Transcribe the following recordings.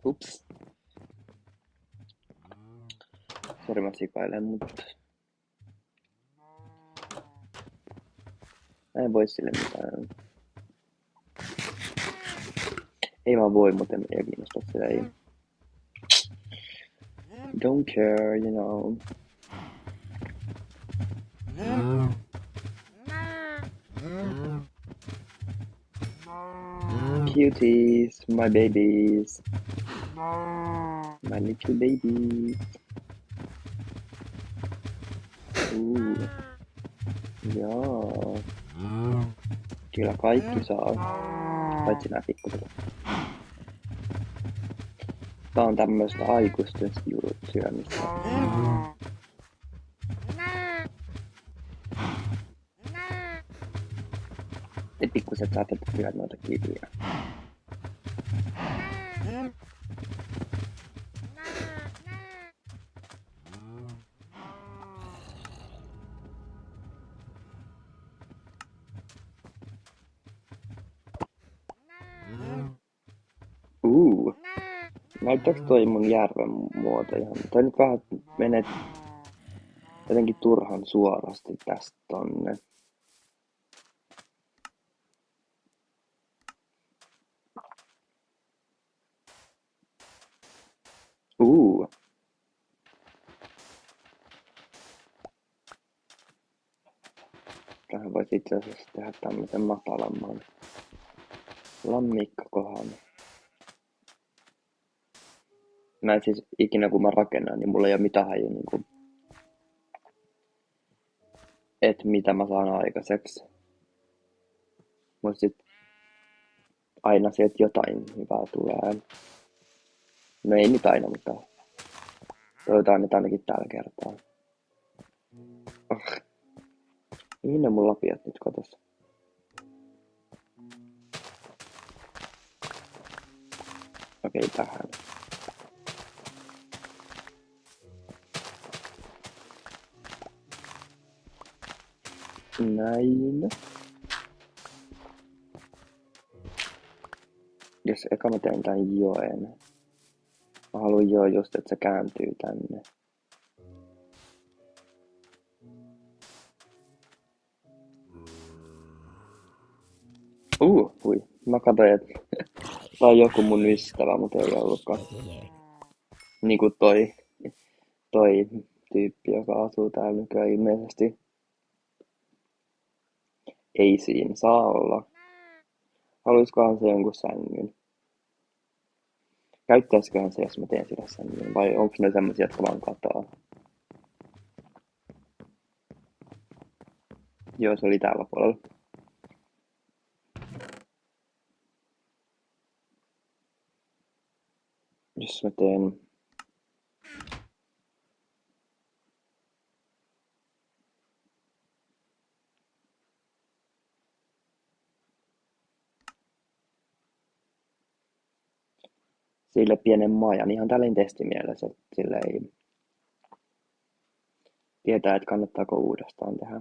Ups. Sori mä sikailen, mutta mä en voi sille mitään. Ei mä voi, mutta ei kiinnosta sitä, ei. Don't care, you know. Cuties, my babies. My little babies. Joo. Kyllä kaikki saa. Paitsi nää pikkuset. Tää on tämmöstä aikuisten syömistä. Te pikkuset saatte syödä noita kiviä. Näyttääks toi mun järven muoto ihan? Toi nyt vähän menee jotenkin turhan suorasti tästä tonne. Tähän voisi itse asiassa tehdä tämmösen matalamman lammikkokohan. Mä en siis ikinä kun mä rakennan, niin mulla ei oo mitään haju niinku, et mitä mä saan aikaiseksi. Mut sit aina sieltä jotain hyvää tulee. No ei nyt aina, mutta toivotaan nyt ainakin tällä kertaa. Mihin ne mun lapiot nyt kotos? Okei, tähän. Näin. Jos eka mä teen tän joen. Mä haluan just, että se kääntyy tänne. Hui. Mä katsoin, että tää on joku mun ystävä, mutta ei ollutkaan. Niinku toi tyyppi, joka asuu täällä nykyään ilmeisesti. Ei siinä saa olla. Haluiskohan se jonkun sängyn? Käyttäisiköhän se, jos mä teen sille sängyn? Vai onko ne semmosia, jotka vaan katoaa? Joo, se oli täällä puolella. Jos mä teen... sille pienen majan ihan tälleen testimielessä, että sille ei tietää, että kannattaako uudestaan tehdä.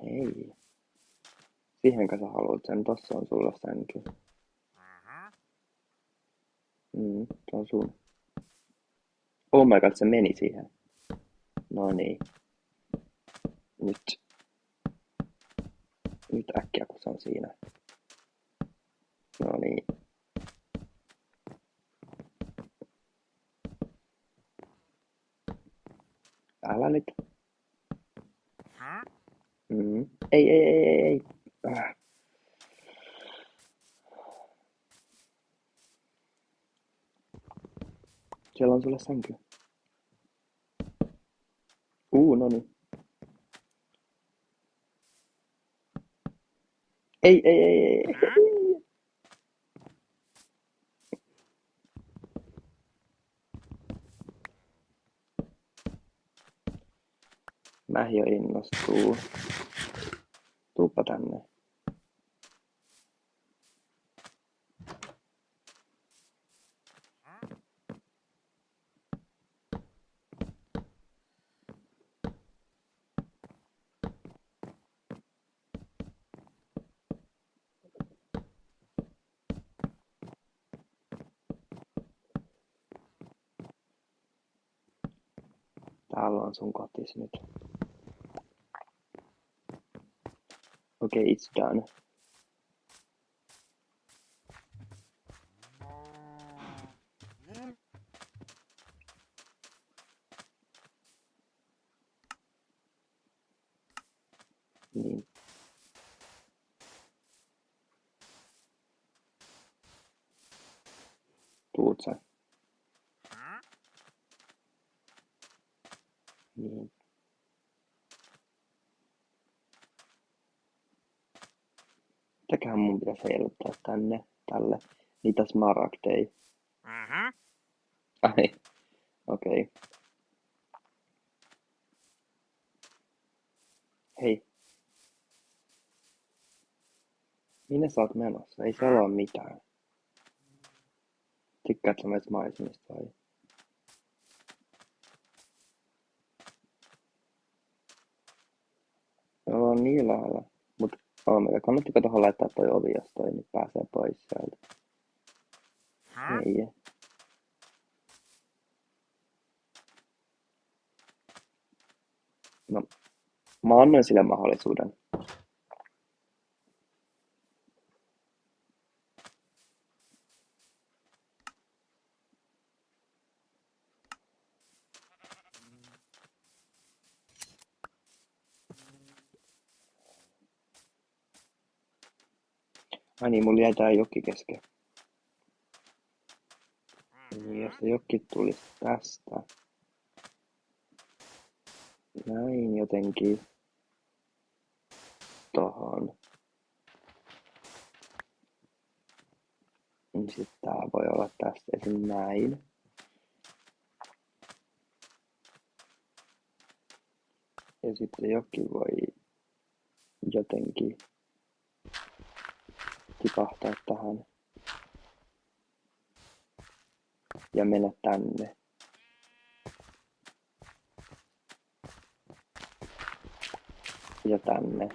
Hei. Siihenkö sä haluat sen? Tossa on sulla sänky. Se on sun. Oh my god, se meni siihen. No niin. Nyt äkkiä, kun se on siinä. No niin. Älä nyt. Ei. Siellä on sulle sänky. No niin. Ei. Mähi jo innostuu. Tuuppa tänne. Täällä on sun kotis nyt. Okay, it's done. Niin. Tuut sä? Niin. Mitäköhän mun pitäisi heiluttaa tälle? Niitä smaragdeja. Ai, okei. Okay. Hei. Minne sä oot menossa? Ei siellä ole mitään. Tykkäät sä meistä maisemista vai? Me ollaan niin lähellä. Mut kannattiko tohon laittaa toi ovi, jos toi nyt pääsee pois sieltä? Ei. No, mä annoin sille mahdollisuuden. Ai niin, mulla jäi tää joki kesken. Niin, jos se joki tulisi tästä. Näin jotenkin. Tohon. Niin sit tää voi olla tästä esim. Näin. Ja sitten joki voi jotenkin tipahtaa tähän. Ja mennä tänne. Ja tänne.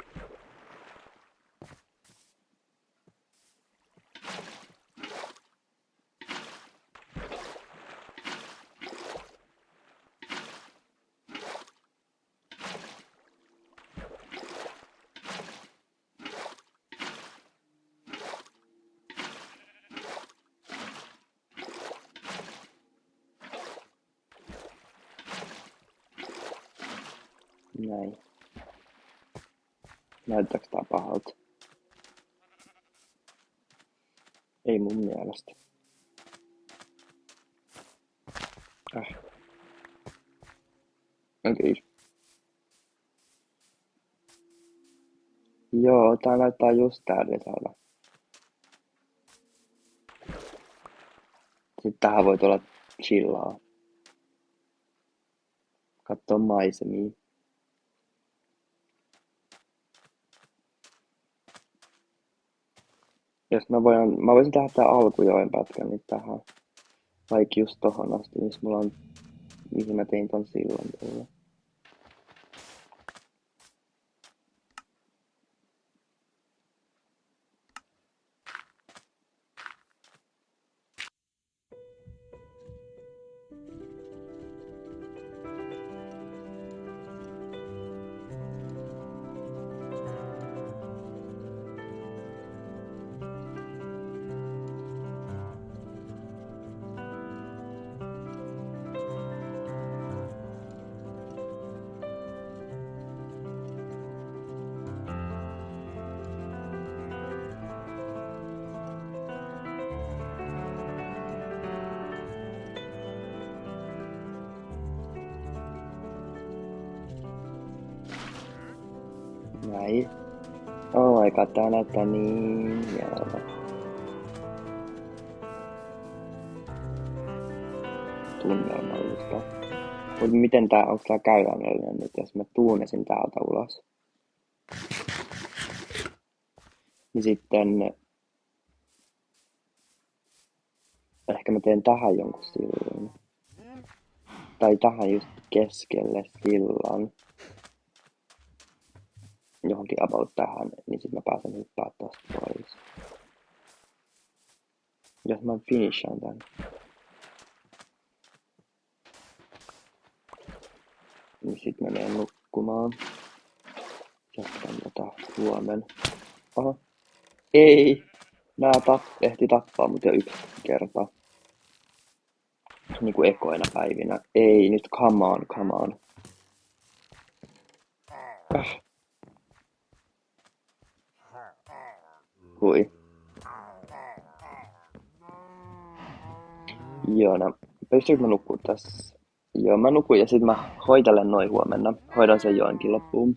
Näin. Näyttääks tää pahalta? Ei mun mielestä. Okei. Joo, tää näyttää just täydelliseltä. Sitten tähän voi tulla chillaa. Kattoo maisemia. Jos mä voisin tehdä tää alkujoen pätkän nyt tähän. Vaikka just tohon asti, mihin mä tein ton sillan tuolla. Näin. Oh my god, tää näyttää niin hienolta. Tunnelmallista. Mut miten onks tää käytännöllinen nyt, jos mä tuunesin täältä ulos? Niin sitten ehkä mä teen tähän jonkun sillan. Tai tähän just keskelle sillan. Johonkin about tähän, niin sit mä pääsen hyppää tosta pois. Jos mä finishaan tän. Niin sit mä menen nukkumaan. Jatkan huomen. Aha. Ei! Ehti tappaa mut jo yksi kerta. Niinku ekoina päivinä. Ei, nyt come on, come on. Hui. Joo, no. Pystyykö mä nukkuu tässä? Joo, mä nukun ja sit mä hoitelen noin huomenna. Hoidan sen joinkin loppuun.